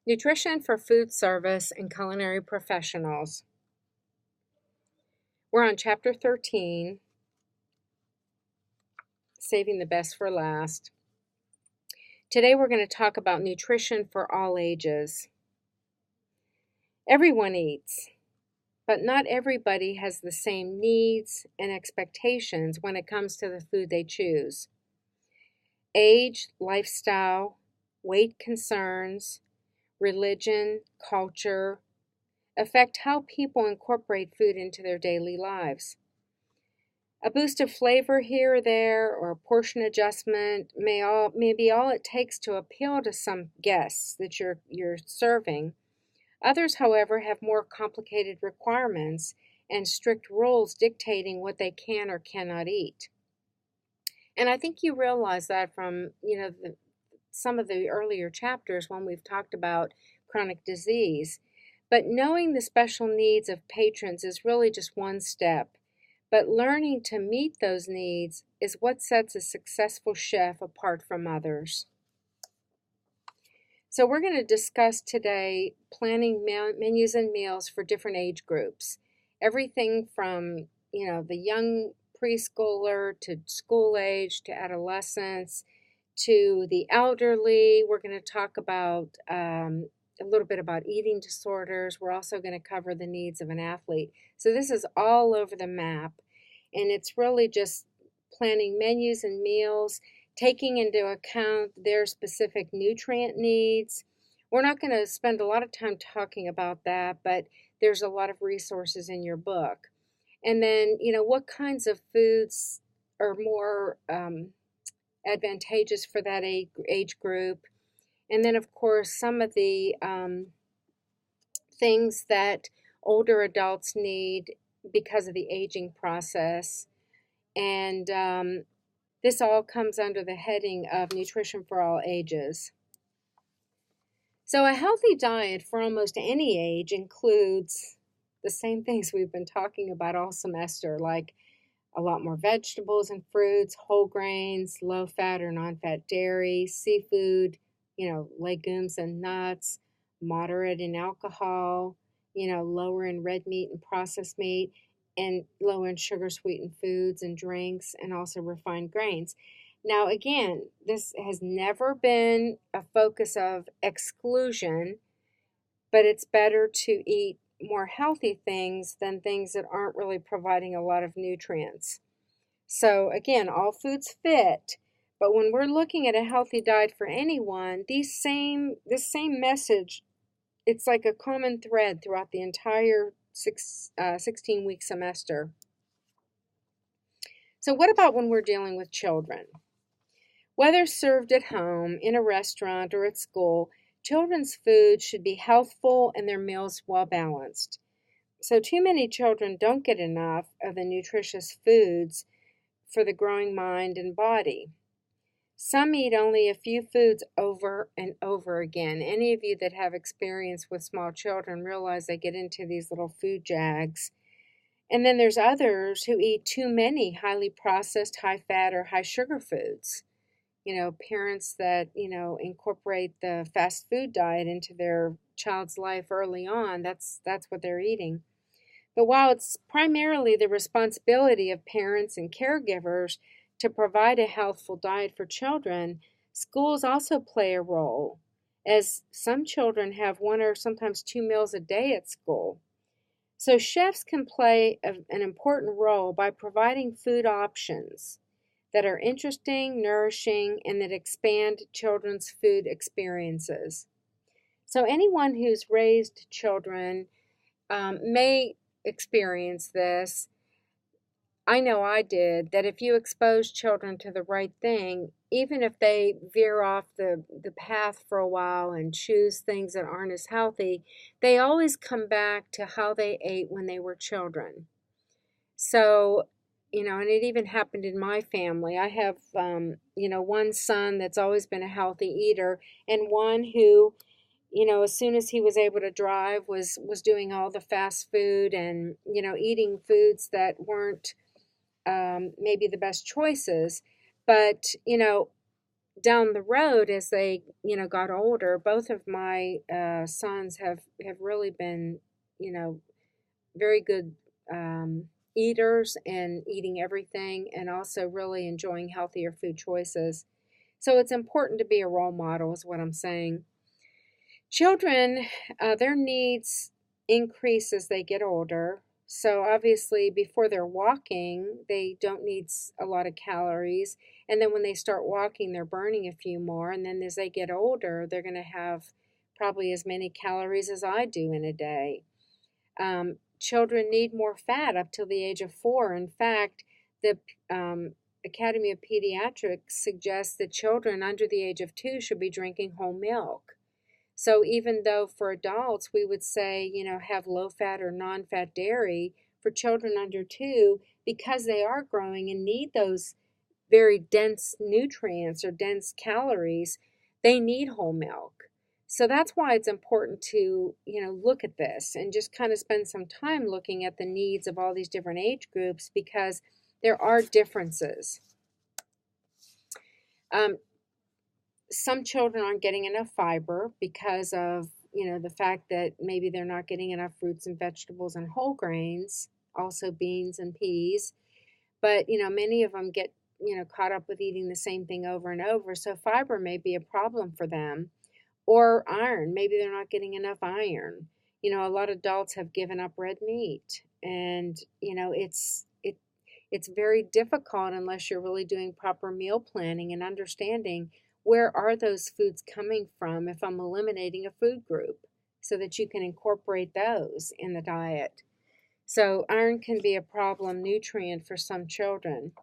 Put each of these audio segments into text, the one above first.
Nutrition for food service and culinary professionals. We're on chapter 13, saving the best for last. Today we're going to talk about nutrition for all ages. Everyone eats, but not everybody has the same needs and expectations when it comes to the food they choose. Age, lifestyle, weight concerns, religion, culture, affect how people incorporate food into their daily lives. A boost of flavor here or there, or a portion adjustment may be all it takes to appeal to some guests that you're serving. Others, however, have more complicated requirements and strict rules dictating what they can or cannot eat. And I think you realize that from some of the earlier chapters when we've talked about chronic disease. But knowing the special needs of patrons is really just one step. But learning to meet those needs is what sets a successful chef apart from others. So we're going to discuss today planning menus and meals for different age groups. Everything from, the young preschooler to school age to adolescents to the elderly. We're going to talk about a little bit about eating disorders. We're also going to cover the needs of an athlete. So this is all over the map, and it's really just planning menus and meals, taking into account their specific nutrient needs. We're not going to spend a lot of time talking about that, but there's a lot of resources in your book. And then, what kinds of foods are more advantageous for that age group. And then, of course, some of the things that older adults need because of the aging process. And this all comes under the heading of nutrition for all ages. So a healthy diet for almost any age includes the same things we've been talking about all semester, like a lot more vegetables and fruits, whole grains, low-fat or non-fat dairy, seafood, legumes and nuts, moderate in alcohol, lower in red meat and processed meat, and low in sugar-sweetened foods and drinks, and also refined grains. Now, again, this has never been a focus of exclusion, but it's better to eat more healthy things than things that aren't really providing a lot of nutrients. So again, all foods fit, but when we're looking at a healthy diet for anyone, this same message, it's like a common thread throughout the entire 16-week semester. So what about when we're dealing with children? Whether served at home, in a restaurant, or at school, children's food should be healthful and their meals well balanced. So too many children don't get enough of the nutritious foods for the growing mind and body. Some eat only a few foods over and over again. Any of you that have experience with small children realize they get into these little food jags. And then there's others who eat too many highly processed, high fat, or high sugar foods. Parents that, incorporate the fast food diet into their child's life early on, that's what they're eating. But while it's primarily the responsibility of parents and caregivers to provide a healthful diet for children, schools also play a role, as some children have one or sometimes two meals a day at school. So chefs can play an important role by providing food options that are interesting, nourishing, and that expand children's food experiences. So anyone who's raised children may experience this. I know I did, that if you expose children to the right thing, even if they veer off the path for a while and choose things that aren't as healthy, they always come back to how they ate when they were children. So, and it even happened in my family. I have, one son that's always been a healthy eater, and one who, as soon as he was able to drive, was doing all the fast food and, eating foods that weren't maybe the best choices. But, down the road, as they got older, both of my sons have really been you know very good eaters and eating everything, and also really enjoying healthier food choices. So it's important to be a role model, is what I'm saying. Children, their needs increase as they get older. So obviously, before they're walking, they don't need a lot of calories. And then when they start walking, they're burning a few more. And then as they get older, they're going to have probably as many calories as I do in a day. Children need more fat up till the age of 4. In fact, the Academy of Pediatrics suggests that children under the age of 2 should be drinking whole milk. So even though for adults we would say, have low fat or non fat dairy, for children under 2, because they are growing and need those very dense nutrients or dense calories, they need whole milk. So that's why it's important to, look at this and just kind of spend some time looking at the needs of all these different age groups, because there are differences. Some children aren't getting enough fiber because of, the fact that maybe they're not getting enough fruits and vegetables and whole grains, also beans and peas. But, many of them get, caught up with eating the same thing over and over. So fiber may be a problem for them. Or iron, maybe they're not getting enough iron. A lot of adults have given up red meat, and, it's very difficult unless you're really doing proper meal planning and understanding where are those foods coming from if I'm eliminating a food group, so that you can incorporate those in the diet. So iron can be a problem nutrient for some children.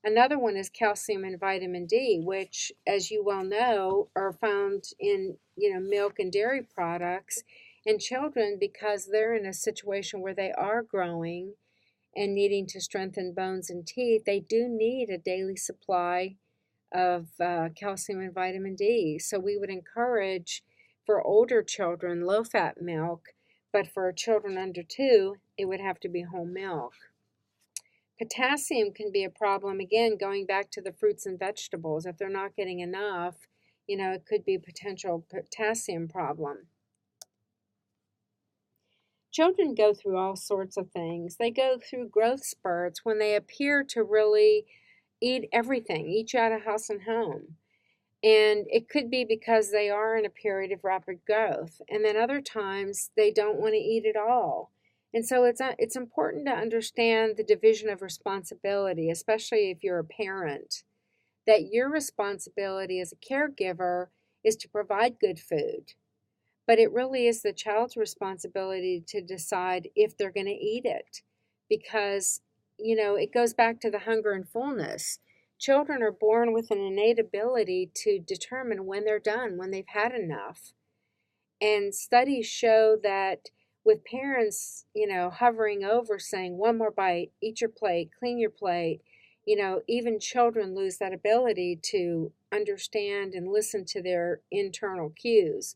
Another one is calcium and vitamin D, which, as you well know, are found in milk and dairy products. And children, because they're in a situation where they are growing and needing to strengthen bones and teeth, they do need a daily supply of calcium and vitamin D. So we would encourage for older children low-fat milk, but for children under 2, it would have to be whole milk. Potassium can be a problem, again, going back to the fruits and vegetables. If they're not getting enough, it could be a potential potassium problem. Children go through all sorts of things. They go through growth spurts when they appear to really eat everything, eat out of house and home. And it could be because they are in a period of rapid growth. And then other times they don't want to eat at all. And so it's important to understand the division of responsibility, especially if you're a parent, that your responsibility as a caregiver is to provide good food. But it really is the child's responsibility to decide if they're going to eat it, because, it goes back to the hunger and fullness. Children are born with an innate ability to determine when they're done, when they've had enough. And studies show that with parents, hovering over saying, one more bite, eat your plate, clean your plate, even children lose that ability to understand and listen to their internal cues.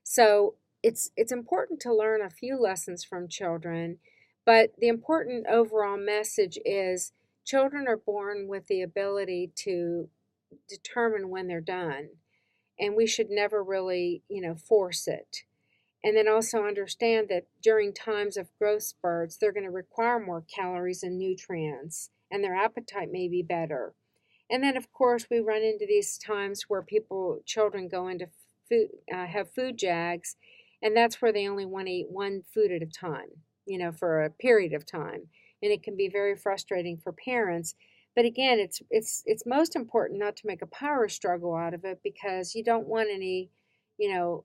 So it's important to learn a few lessons from children, but the important overall message is children are born with the ability to determine when they're done, and we should never really, force it. And then also understand that during times of growth spurts, they're going to require more calories and nutrients, and their appetite may be better. And then, of course, we run into these times where children go into food, have food jags, and that's where they only want to eat one food at a time, for a period of time. And it can be very frustrating for parents. But again, it's most important not to make a power struggle out of it, because you don't want any,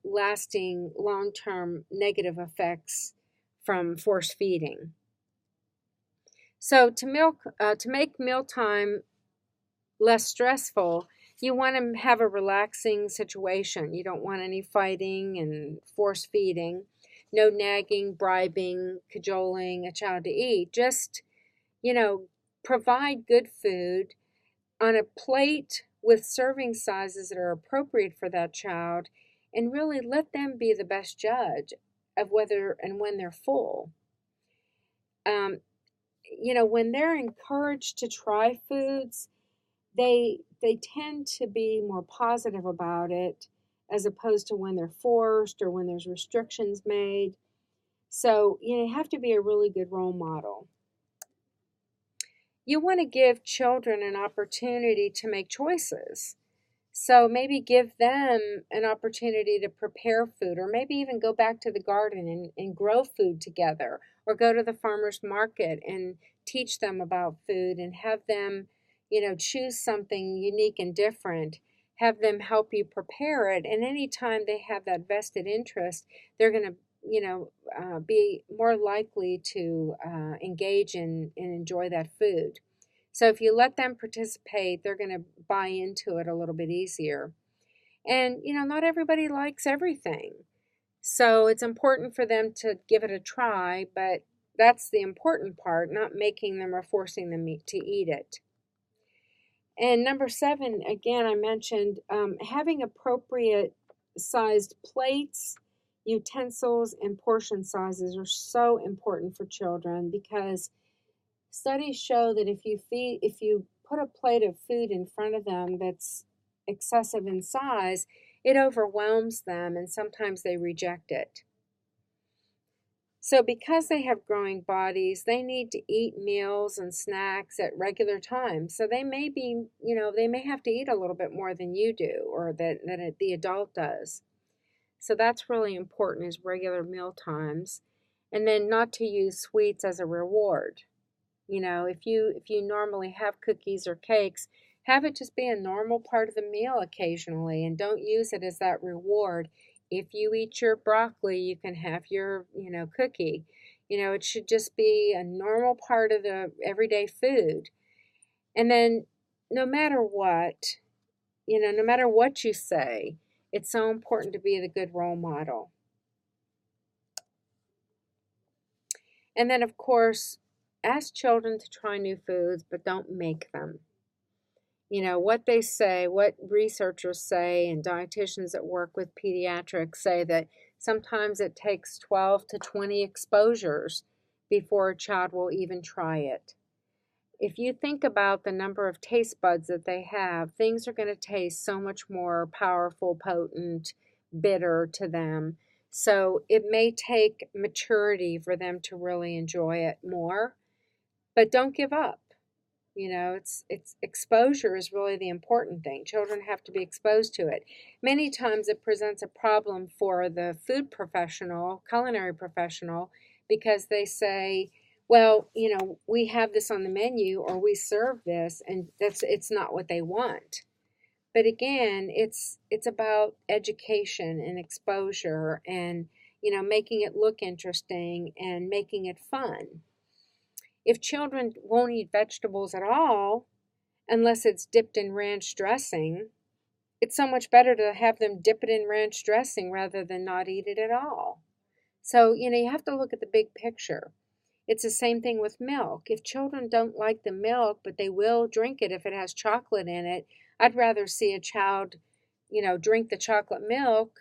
lasting long-term negative effects from force feeding. So to make mealtime less stressful, you want to have a relaxing situation. You don't want any fighting and force feeding. No nagging, bribing, cajoling a child to eat. Just, provide good food on a plate with serving sizes that are appropriate for that child, and really let them be the best judge of whether and when they're full. When they're encouraged to try foods, they tend to be more positive about it as opposed to when they're forced or when there's restrictions made. So, you have to be a really good role model. You want to give children an opportunity to make choices. So maybe give them an opportunity to prepare food, or maybe even go back to the garden and grow food together, or go to the farmer's market and teach them about food and have them, choose something unique and different. Have them help you prepare it. And anytime they have that vested interest, they're going to, be more likely to engage and enjoy that food. So if you let them participate, they're going to buy into it a little bit easier. And, not everybody likes everything. So it's important for them to give it a try, but that's the important part, not making them or forcing them to eat it. And number 7, again, I mentioned having appropriate sized plates, utensils, and portion sizes are so important for children because studies show that if you put a plate of food in front of them that's excessive in size, it overwhelms them and sometimes they reject it. So because they have growing bodies, they need to eat meals and snacks at regular times. So they may be, they may have to eat a little bit more than you do or that the adult does. So that's really important, is regular meal times. And then not to use sweets as a reward. If you normally have cookies or cakes, have it just be a normal part of the meal occasionally, and don't use it as that reward. If you eat your broccoli, you can have your, cookie. It should just be a normal part of the everyday food. And then no matter what, no matter what you say, it's so important to be the good role model. And then, of course, ask children to try new foods, but don't make them. What they say, what researchers say, and dietitians that work with pediatrics say that sometimes it takes 12 to 20 exposures before a child will even try it. If you think about the number of taste buds that they have, things are going to taste so much more powerful, potent, bitter to them. So it may take maturity for them to really enjoy it more, but don't give up. It's exposure is really the important thing. Children have to be exposed to it. Many times it presents a problem for the food professional, culinary professional, because they say, well, we have this on the menu or we serve this, and it's not what they want. But again, it's about education and exposure and, making it look interesting and making it fun. If children won't eat vegetables at all, unless it's dipped in ranch dressing, it's so much better to have them dip it in ranch dressing rather than not eat it at all. So, you have to look at the big picture. It's the same thing with milk. If children don't like the milk, but they will drink it if it has chocolate in it, I'd rather see a child, drink the chocolate milk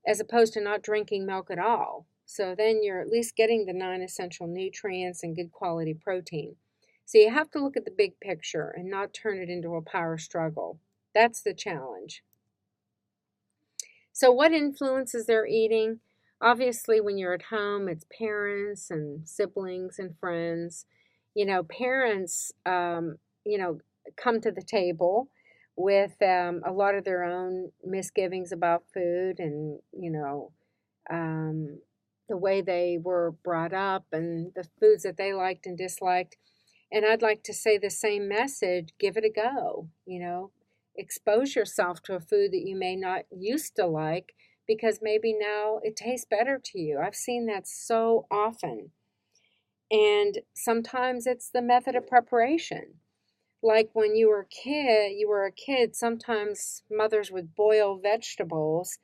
as opposed to not drinking milk at all. So then you're at least getting the 9 essential nutrients and good quality protein. So you have to look at the big picture and not turn it into a power struggle. That's the challenge. So what influences their eating? Obviously, when you're at home, it's parents and siblings and friends. Parents, come to the table with a lot of their own misgivings about food and, the way they were brought up and the foods that they liked and disliked. And I'd like to say the same message: give it a go. Expose yourself to a food that you may not used to like because maybe now it tastes better to you. I've seen that so often. And sometimes it's the method of preparation. Like when you were a kid, sometimes mothers would boil vegetables.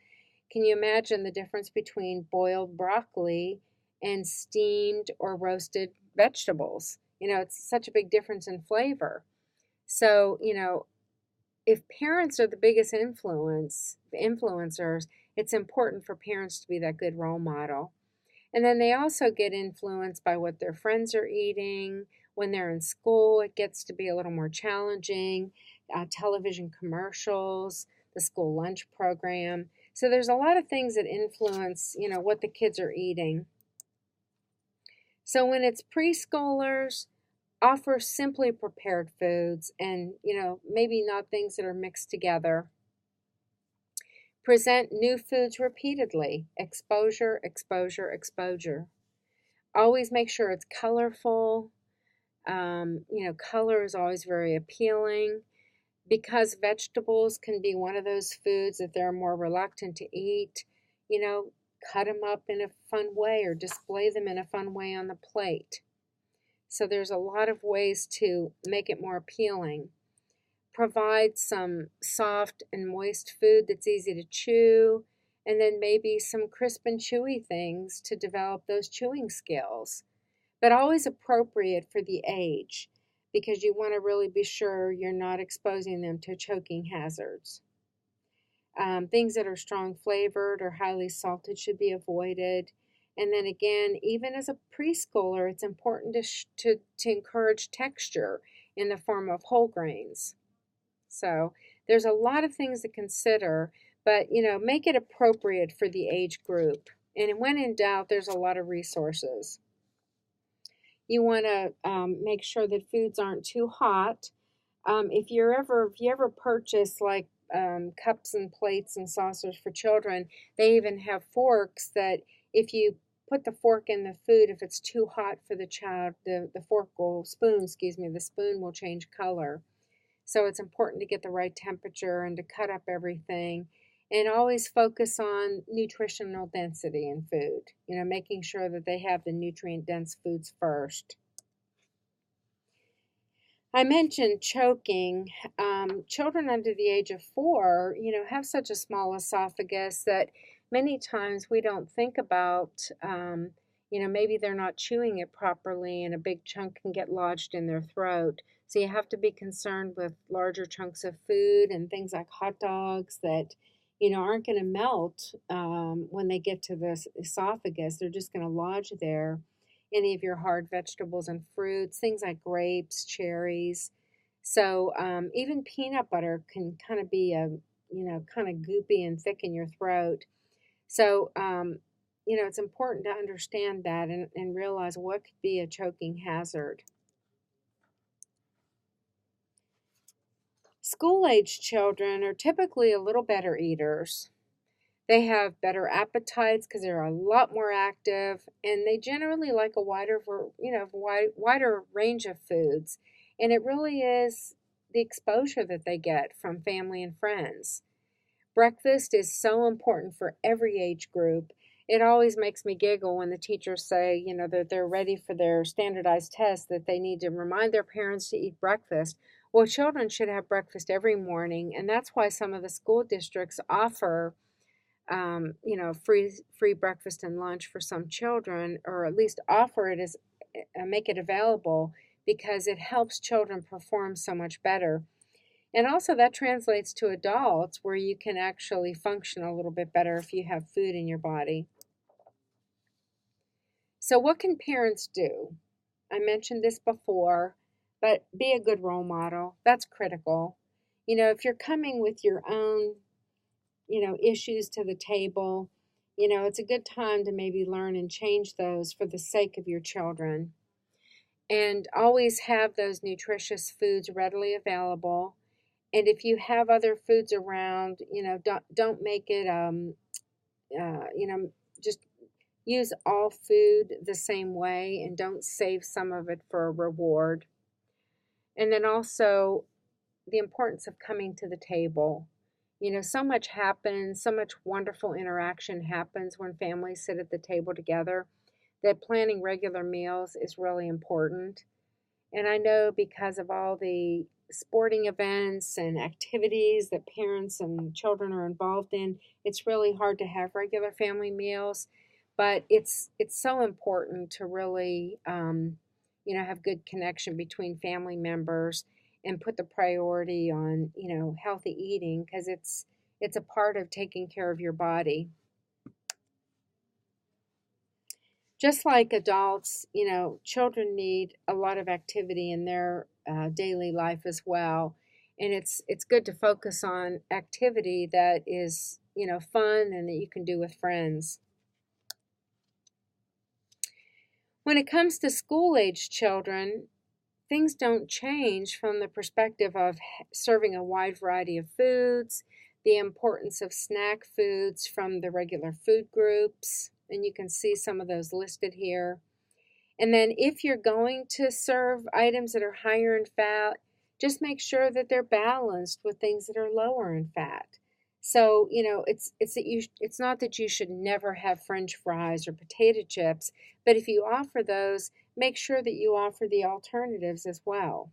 Can you imagine the difference between boiled broccoli and steamed or roasted vegetables? It's such a big difference in flavor. So, if parents are the biggest influencers, it's important for parents to be that good role model. And then they also get influenced by what their friends are eating. When they're in school, it gets to be a little more challenging. television commercials, the school lunch program. So there's a lot of things that influence, what the kids are eating. So when it's preschoolers, offer simply prepared foods and, maybe not things that are mixed together. Present new foods repeatedly. Exposure, exposure, exposure. Always make sure it's colorful. Color is always very appealing because vegetables can be one of those foods that they're more reluctant to eat. You know, cut them up in a fun way or display them in a fun way on the plate. So there's a lot of ways to make it more appealing. Provide some soft and moist food that's easy to chew, and then maybe some crisp and chewy things to develop those chewing skills. But always appropriate for the age because you want to really be sure you're not exposing them to choking hazards. Things that are strong flavored or highly salted should be avoided. And then again, even as a preschooler, it's important to encourage texture in the form of whole grains. So there's a lot of things to consider, but make it appropriate for the age group. And when in doubt, there's a lot of resources. You want to make sure that foods aren't too hot. If you ever purchase like cups and plates and saucers for children, they even have forks that if you put the fork in the food, if it's too hot for the child, the spoon will change color. So it's important to get the right temperature and to cut up everything. And always focus on nutritional density in food, making sure that they have the nutrient dense foods first. I mentioned choking. Children under the age of 4, have such a small esophagus that many times we don't think about, maybe they're not chewing it properly and a big chunk can get lodged in their throat. So you have to be concerned with larger chunks of food and things like hot dogs that, aren't going to melt when they get to the esophagus. They're just going to lodge there. Any of your hard vegetables and fruits, things like grapes, cherries. So even peanut butter can kind of be kind of goopy and thick in your throat. So, it's important to understand that and realize what could be a choking hazard. School-age children are typically a little better eaters. They have better appetites because they're a lot more active, and they generally like a wider range of foods. And it really is the exposure that they get from family and friends. Breakfast is so important for every age group. It always makes me giggle when the teachers say, that they're ready for their standardized test, that they need to remind their parents to eat breakfast. Well, children should have breakfast every morning, and that's why some of the school districts offer free breakfast and lunch for some children, or at least offer it as make it available because it helps children perform so much better. And also that translates to adults where you can actually function a little bit better if you have food in your body. So what can parents do? I mentioned this before, but be a good role model. That's critical. If you're coming with your own issues to the table, it's a good time to maybe learn and change those for the sake of your children. And always have those nutritious foods readily available. And if you have other foods around, don't make it, just use all food the same way and don't save some of it for a reward. And then also the importance of coming to the table. So much happens, so much wonderful interaction happens when families sit at the table together that planning regular meals is really important. And I know because of all the sporting events and activities that parents and children are involved in, it's really hard to have regular family meals. But it's so important to really, have good connection between family members and put the priority on, healthy eating because it's a part of taking care of your body. Just like adults, children need a lot of activity in their daily life as well. And it's good to focus on activity that is, fun and that you can do with friends. When it comes to school-age children, things don't change from the perspective of serving a wide variety of foods, the importance of snack foods from the regular food groups, and you can see some of those listed here. And then if you're going to serve items that are higher in fat, just make sure that they're balanced with things that are lower in fat. So, it's not that you should never have French fries or potato chips, but if you offer those, make sure that you offer the alternatives as well.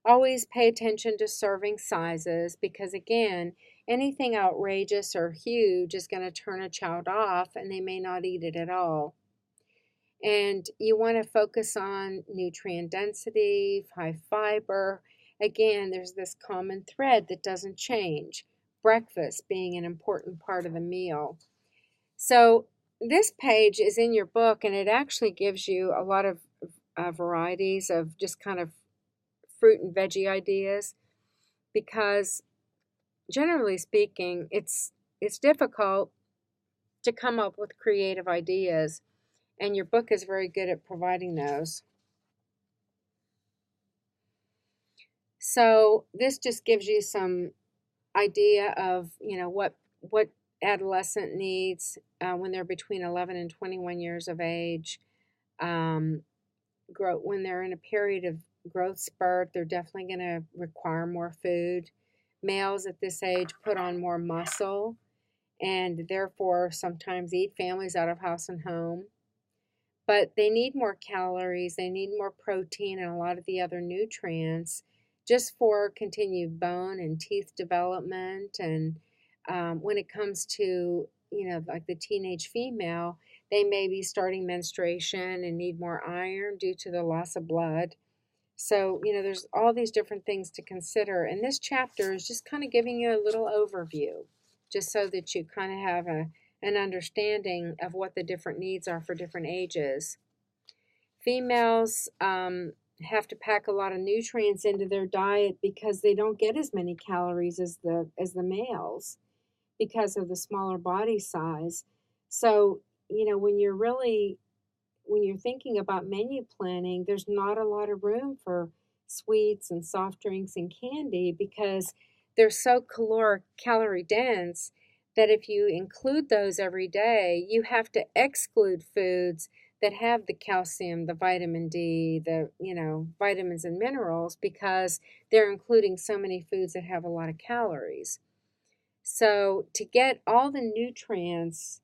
Always pay attention to serving sizes because, again, anything outrageous or huge is going to turn a child off and they may not eat it at all. And you want to focus on nutrient density, high fiber. Again, there's this common thread that doesn't change, breakfast being an important part of the meal. So this page is in your book, and it actually gives you a lot of varieties of just kind of fruit and veggie ideas, because generally speaking, it's difficult to come up with creative ideas, and your book is very good at providing those. So this just gives you some idea of what adolescent needs when they're between 11 and 21 years of age. When they're in a period of growth spurt, they're definitely going to require more food. Males at this age put on more muscle and therefore sometimes eat families out of house and home. But they need more calories, they need more protein and a lot of the other nutrients just for continued bone and teeth development. And when it comes to, like the teenage female, they may be starting menstruation and need more iron due to the loss of blood. So, there's all these different things to consider. And this chapter is just kind of giving you a little overview, just so that you kind of have an understanding of what the different needs are for different ages. Females have to pack a lot of nutrients into their diet because they don't get as many calories as the males because of the smaller body size. So, when you're thinking about menu planning, there's not a lot of room for sweets and soft drinks and candy because they're so calorie dense that if you include those every day, you have to exclude foods that have the calcium, the vitamin D, the vitamins and minerals because they're including so many foods that have a lot of calories. So to get all the nutrients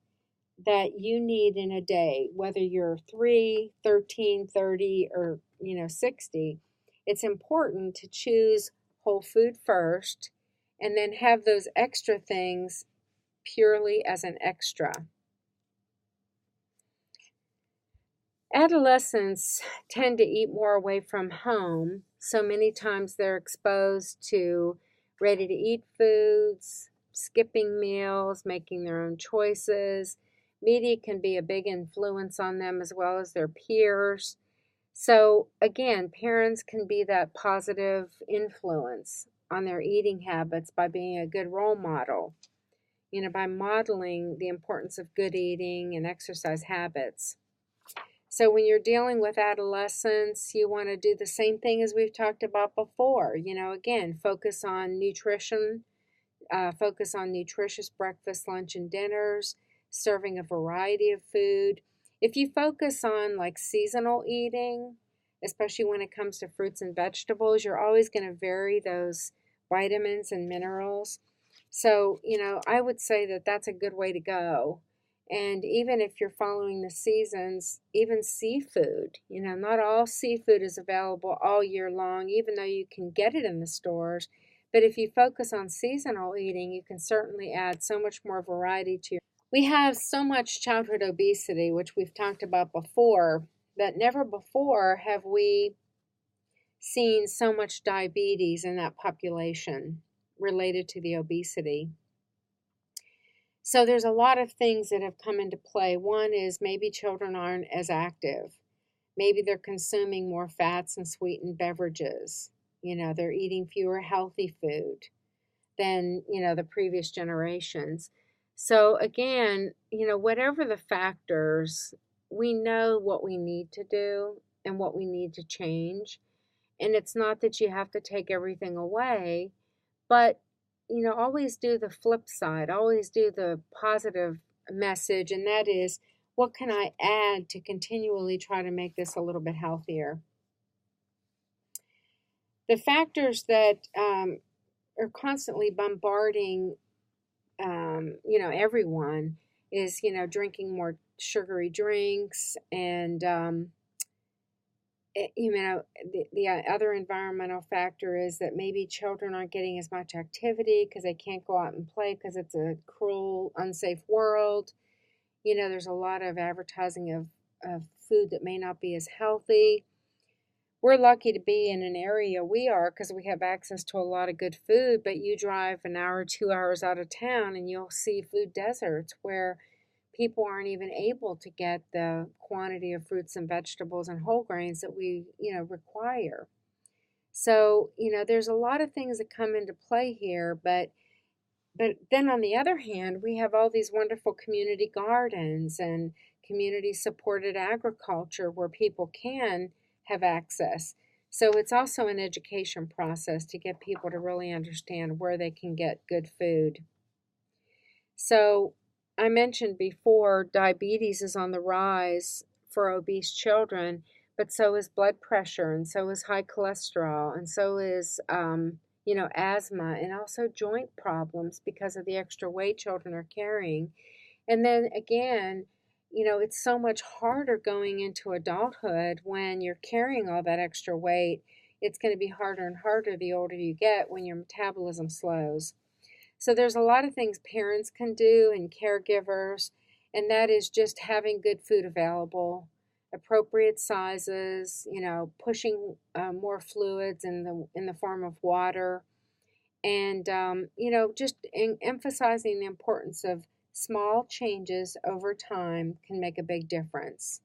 that you need in a day, whether you're 3, 13, 30, or 60, it's important to choose whole food first and then have those extra things purely as an extra. Adolescents tend to eat more away from home, so many times they're exposed to ready-to-eat foods, skipping meals, making their own choices. Media can be a big influence on them as well as their peers. So again, parents can be that positive influence on their eating habits by being a good role model, by modeling the importance of good eating and exercise habits. So when you're dealing with adolescents, you want to do the same thing as we've talked about before. Again, focus on nutrition, focus on nutritious breakfast, lunch, and dinners, serving a variety of food. If you focus on like seasonal eating, especially when it comes to fruits and vegetables, you're always going to vary those vitamins and minerals. So, I would say that that's a good way to go. And even if you're following the seasons, even seafood, not all seafood is available all year long, even though you can get it in the stores. But if you focus on seasonal eating, you can certainly add so much more variety to your. We have so much childhood obesity, which we've talked about before, that never before have we seen so much diabetes in that population related to the obesity. So there's a lot of things that have come into play. One is maybe children aren't as active. Maybe they're consuming more fats and sweetened beverages. They're eating fewer healthy food than, the previous generations. So again, whatever the factors, we know what we need to do and what we need to change. And it's not that you have to take everything away, but, always do the flip side, always do the positive message, and that is, what can I add to continually try to make this a little bit healthier? The factors that are constantly bombarding, everyone is, drinking more sugary drinks and, the other environmental factor is that maybe children aren't getting as much activity because they can't go out and play because it's a cruel, unsafe world. There's a lot of advertising of food that may not be as healthy. We're lucky to be in an area we are because we have access to a lot of good food, but you drive an hour, 2 hours out of town and you'll see food deserts where people aren't even able to get the quantity of fruits and vegetables and whole grains that we, require. So, there's a lot of things that come into play here, but then on the other hand, we have all these wonderful community gardens and community supported agriculture where people can have access. So it's also an education process to get people to really understand where they can get good food. So I mentioned before, diabetes is on the rise for obese children, but so is blood pressure, and so is high cholesterol, and so is, asthma, and also joint problems because of the extra weight children are carrying. And then again, it's so much harder going into adulthood when you're carrying all that extra weight. It's going to be harder and harder the older you get when your metabolism slows. So there's a lot of things parents can do and caregivers, and that is just having good food available, appropriate sizes, pushing more fluids in the form of water, and just emphasizing the importance of small changes over time can make a big difference.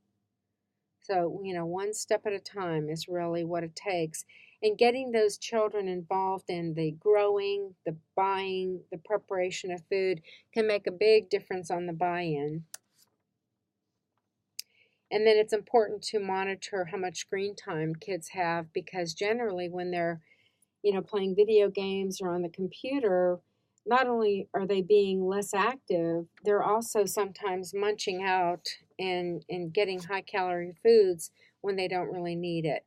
So, one step at a time is really what it takes. And getting those children involved in the growing, the buying, the preparation of food can make a big difference on the buy-in. And then it's important to monitor how much screen time kids have, because generally when they're, playing video games or on the computer, not only are they being less active, they're also sometimes munching out and getting high calorie foods when they don't really need it.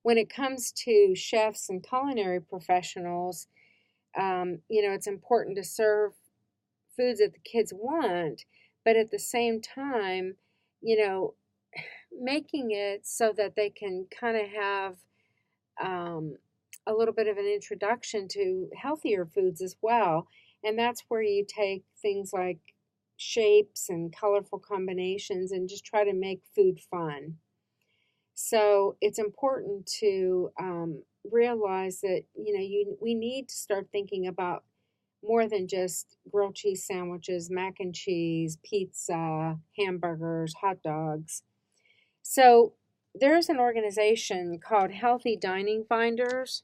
When it comes to chefs and culinary professionals, it's important to serve foods that the kids want, but at the same time, making it so that they can kind of have a little bit of an introduction to healthier foods as well. And that's where you take things like shapes and colorful combinations and just try to make food fun. So it's important to realize that, we need to start thinking about more than just grilled cheese sandwiches, mac and cheese, pizza, hamburgers, hot dogs. So there's an organization called Healthy Dining Finders,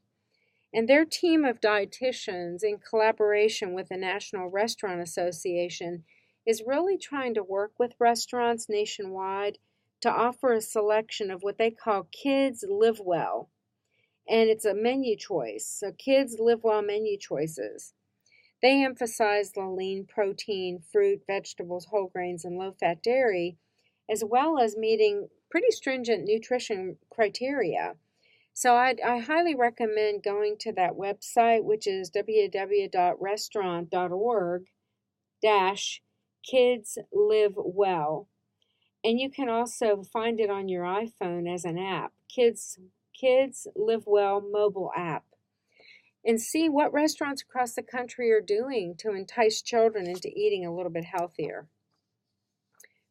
and their team of dietitians, in collaboration with the National Restaurant Association, is really trying to work with restaurants nationwide to offer a selection of what they call Kids Live Well. And it's a menu choice, so Kids Live Well menu choices. They emphasize the lean protein, fruit, vegetables, whole grains, and low-fat dairy, as well as meeting pretty stringent nutrition criteria. So I highly recommend going to that website, which is www.restaurant.org-Kids Live Well. And you can also find it on your iPhone as an app, Kids Live Well mobile app. And see what restaurants across the country are doing to entice children into eating a little bit healthier.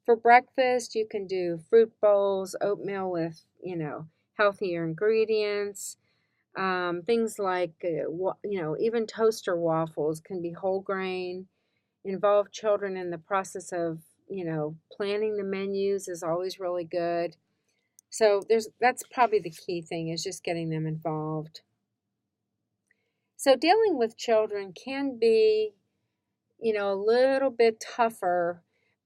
For breakfast, you can do fruit bowls, oatmeal with, healthier ingredients. Things like, even toaster waffles can be whole grain. Involve children in the process of planning the menus is always really good. So that's probably the key thing, is just getting them involved. So dealing with children can be, a little bit tougher,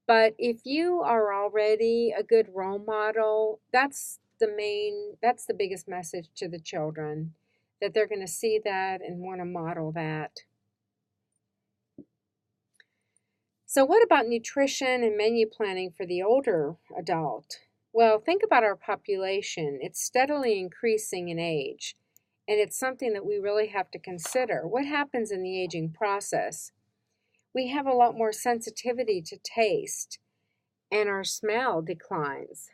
but if you are already a good role model, that's the biggest message to the children, that they're going to see that and want to model that. So what about nutrition and menu planning for the older adult? Well, think about our population. It's steadily increasing in age, and it's something that we really have to consider. What happens in the aging process? We have a lot more sensitivity to taste, and our smell declines.